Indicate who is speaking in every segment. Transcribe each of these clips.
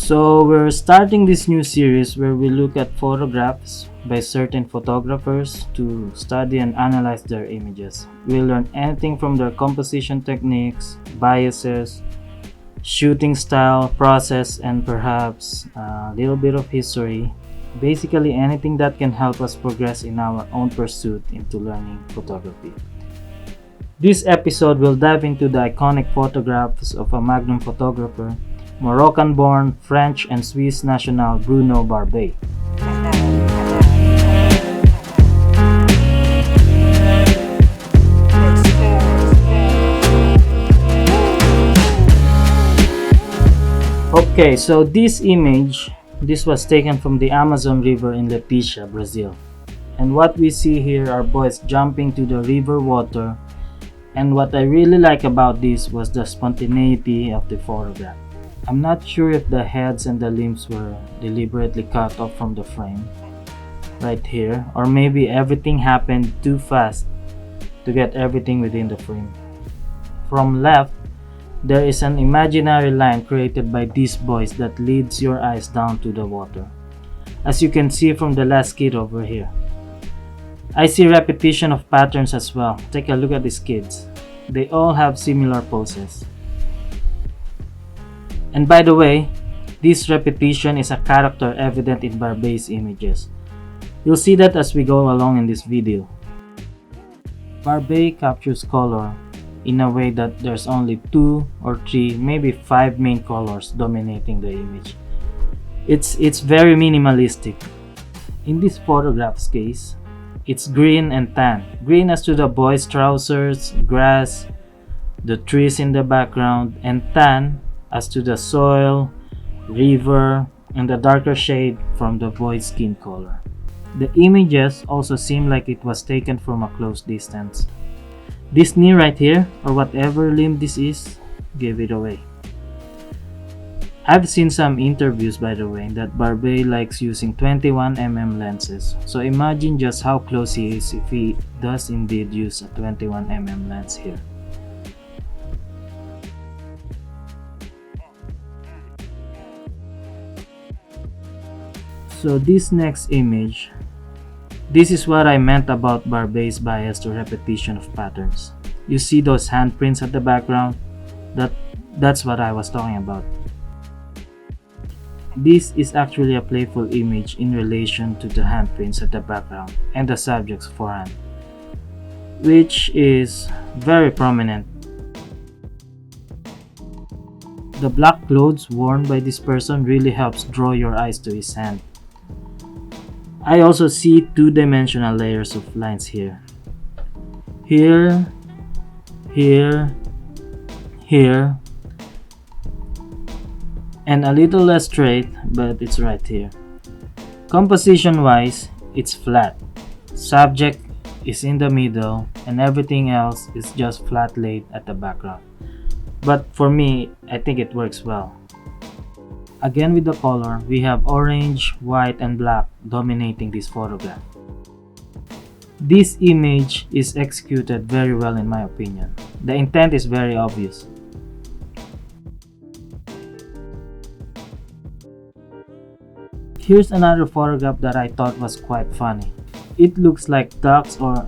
Speaker 1: So we're starting this new series where we look at photographs by certain photographers to study and analyze their images. We'll learn anything from their composition techniques, biases, shooting style, process, and perhaps a little bit of history. Basically anything that can help us progress in our own pursuit into learning photography. This episode will dive into the iconic photographs of a Magnum photographer, Moroccan-born French and Swiss national Bruno Barbey. Okay, so this was taken from the Amazon River in Leticia, Brazil. And what we see here are boys jumping to the river water. And what I really like about this was the spontaneity of the photograph. I'm not sure if the heads and the limbs were deliberately cut off from the frame right here, or maybe everything happened too fast to get everything within the frame. From left, there is an imaginary line created by these boys that leads your eyes down to the water. As you can see from the last kid over here. I see repetition of patterns as well. Take a look at these kids. They all have similar poses. And by the way, this repetition is a character evident in Barbey's images. You'll see that as we go along in this video. Barbey captures color in a way that there's only 2 or 3, maybe 5 main colors dominating the image. It's very minimalistic. In this photograph's case, it's green and tan. Green as to the boys' trousers, grass, the trees in the background, and tan as to the soil, river, and the darker shade from the boy's skin color. The images also seem like it was taken from a close distance. This knee right here, or whatever limb this is, gave it away. I've seen some interviews, by the way, that Barbey likes using 21mm lenses. So imagine just how close he is if he does indeed use a 21mm lens here. So this next image, this is what I meant about Barbey's bias to repetition of patterns. You see those handprints at the background? That's what I was talking about. This is actually a playful image in relation to the handprints at the background and the subject's forehand, which is very prominent. The black clothes worn by this person really helps draw your eyes to his hand. I also see two-dimensional layers of lines here. Here, here, here, and a little less straight, but it's right here. Composition-wise, it's flat. Subject is in the middle, and everything else is just flat laid at the background. But for me, I think it works well. Again with the color, we have orange, white, and black dominating this photograph. This image is executed very well in my opinion. The intent is very obvious. Here's another photograph that I thought was quite funny. It looks like ducks or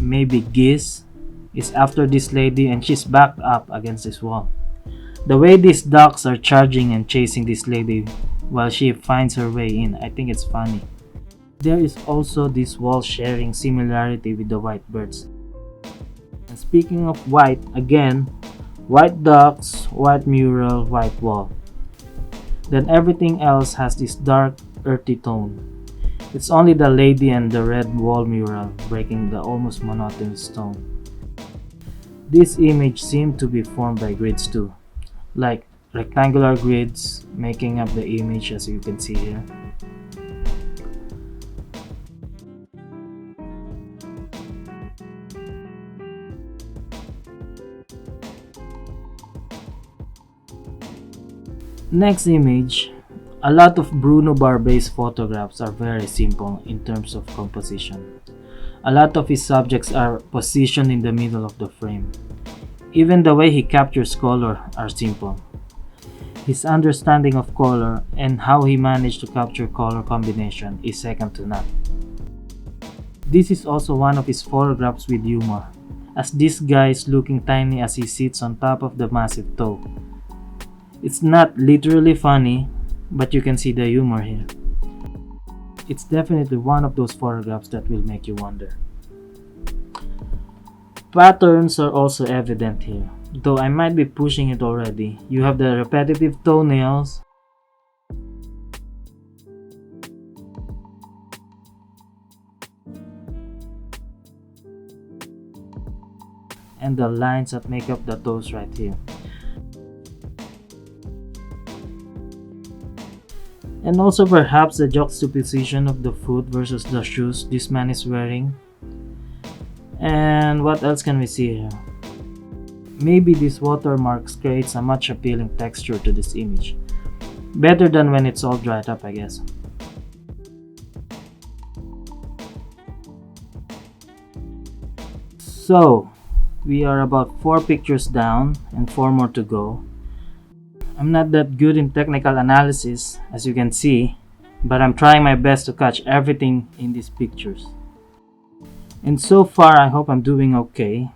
Speaker 1: maybe geese is after this lady and she's backed up against this wall. The way these ducks are charging and chasing this lady while she finds her way in, I think it's funny. There is also this wall sharing similarity with the white birds. And speaking of white, again, white ducks, white mural, white wall. Then everything else has this dark, earthy tone. It's only the lady and the red wall mural breaking the almost monotonous tone. This image seemed to be formed by grids too, like rectangular grids making up the image as you can see here. Next image, a lot of Bruno Barbey's photographs are very simple in terms of composition. A lot of his subjects are positioned in the middle of the frame. Even the way he captures color are simple. His understanding of color and how he managed to capture color combination is second to none. This is also one of his photographs with humor, as this guy is looking tiny as he sits on top of the massive toe. It's not literally funny, but you can see the humor here. It's definitely one of those photographs that will make you wonder. Patterns are also evident here, though I might be pushing it already. You have the repetitive toenails, and the lines that make up the toes right here. And also perhaps the juxtaposition of the foot versus the shoes this man is wearing. And what else can we see here? Maybe these watermarks creates a much appealing texture to this image. Better than when it's all dried up, I guess. So, we are about 4 pictures down and 4 more to go. I'm not that good in technical analysis, as you can see, but I'm trying my best to catch everything in these pictures. And so far, I hope I'm doing okay.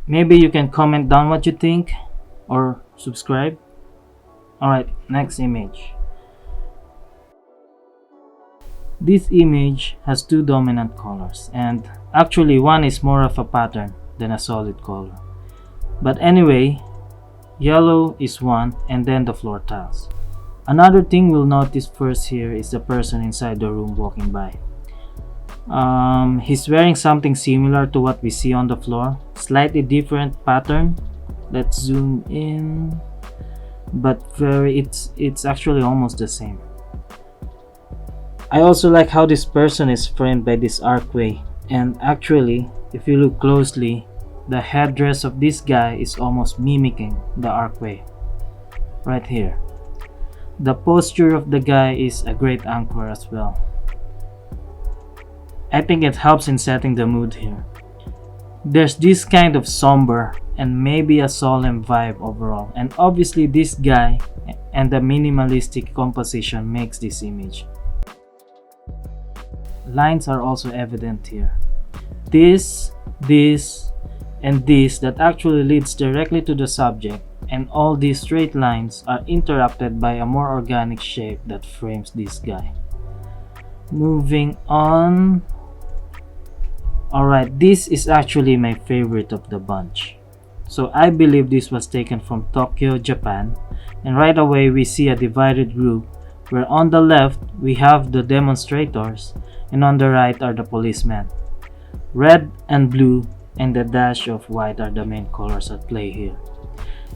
Speaker 1: Maybe you can comment down what you think or subscribe. Alright, next image. This image has 2 dominant colors, and actually one is more of a pattern than a solid color. But anyway, yellow is one, and then the floor tiles. Another thing we'll notice first here is the person inside the room walking by. He's wearing something similar to what we see on the floor, slightly different pattern. Let's zoom in, but it's actually almost the same. I also like how this person is framed by this archway, and actually, if you look closely, the headdress of this guy is almost mimicking the archway right here. The posture of the guy is a great anchor as well. I think it helps in setting the mood here. There's this kind of somber and maybe a solemn vibe overall, and obviously this guy and the minimalistic composition makes this image. Lines are also evident here. This, and this that actually leads directly to the subject, and all these straight lines are interrupted by a more organic shape that frames this guy. Moving on. Alright, this is actually my favorite of the bunch. So I believe this was taken from Tokyo, Japan, and right away we see a divided group where on the left we have the demonstrators and on the right are the policemen. Red and blue and the dash of white are the main colors at play here.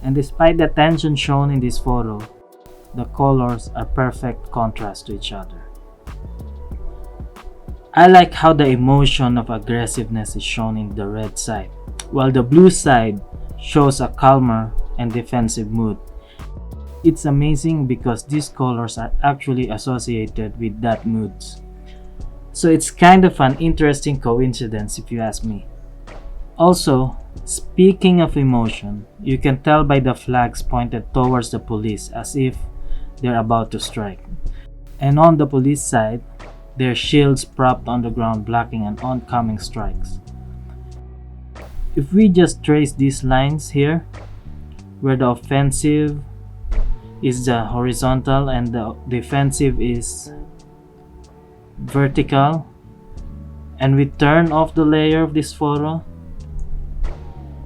Speaker 1: And despite the tension shown in this photo, the colors are perfect contrast to each other. I like how the emotion of aggressiveness is shown in the red side, while the blue side shows a calmer and defensive mood. It's amazing because these colors are actually associated with that moods. So it's kind of an interesting coincidence if you ask me. Also, speaking of emotion, you can tell by the flags pointed towards the police as if they're about to strike. And on the police side, their shields propped on the ground blocking an oncoming strikes. If we just trace these lines here, where the offensive is the horizontal and the defensive is vertical, and we turn off the layer of this photo,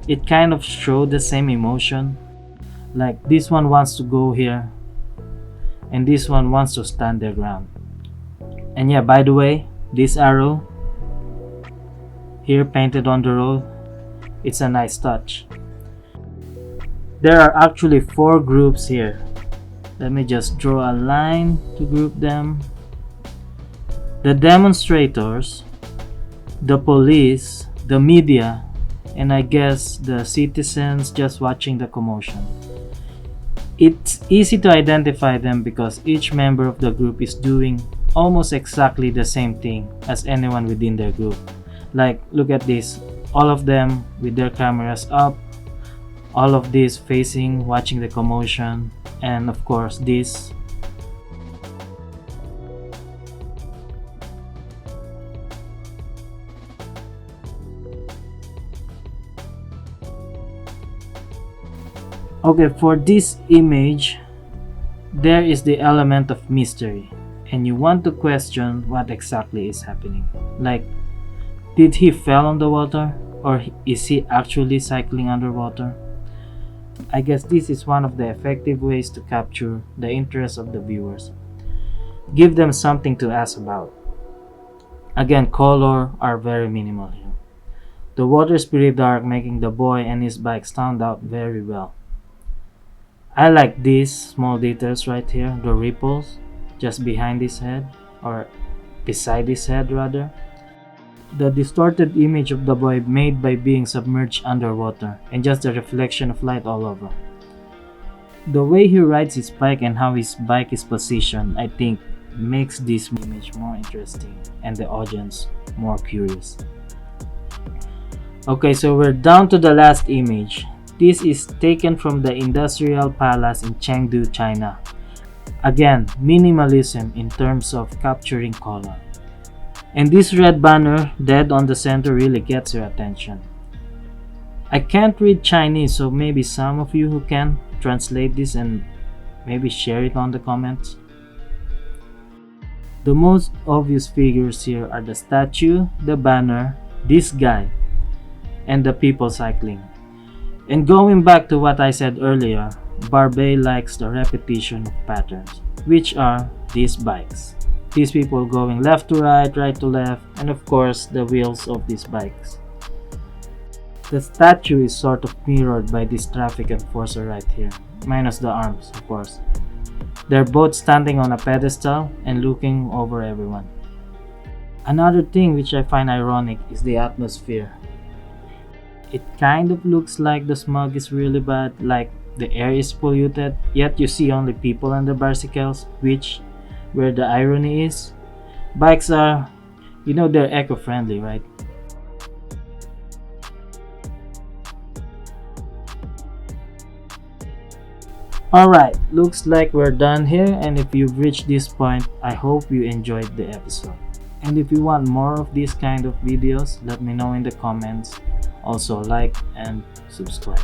Speaker 1: it kind of shows the same emotion. Like this one wants to go here and this one wants to stand their ground. And yeah, by the way, this arrow here painted on the road, it's a nice touch. There are actually 4 groups here. Let me just draw a line to group them. The demonstrators, the police, the media, and I guess the citizens just watching the commotion. It's easy to identify them because each member of the group is doing almost exactly the same thing as anyone within their group. Like, look at this, all of them with their cameras up, All of this facing, watching the commotion, and of course this. Okay, for this image, there is the element of mystery, and you want to question what exactly is happening. Like, did he fell on the water, or is he actually cycling underwater? I guess this is one of the effective ways to capture the interest of the viewers. Give them something to ask about. Again, color are very minimal here. The water is pretty dark, making the boy and his bike stand out very well. I like these small details right here, the ripples just behind his head, or beside his head rather. The distorted image of the boy made by being submerged underwater, and just the reflection of light all over. The way he rides his bike and how his bike is positioned, I think, makes this image more interesting and the audience more curious. Okay, so we're down to the last image. This is taken from the Industrial Palace in Chengdu, China. Again, minimalism in terms of capturing color. And this red banner dead on the center really gets your attention. I can't read Chinese, so maybe some of you who can translate this and maybe share it on the comments. The most obvious figures here are the statue, the banner, this guy, and the people cycling. And going back to what I said earlier, Barbey likes the repetition of patterns, which are these bikes. These people going left to right, right to left, and of course the wheels of these bikes. The statue is sort of mirrored by this traffic enforcer right here, minus the arms of course. They're both standing on a pedestal and looking over everyone. Another thing which I find ironic is the atmosphere. It kind of looks like the smog is really bad, like the air is polluted, yet you see only people on the bicycles, which, where the irony is, bikes are, they're eco-friendly, right? Alright, looks like we're done here, and if you've reached this point, I hope you enjoyed the episode. And if you want more of these kind of videos, let me know in the comments. Also like and subscribe.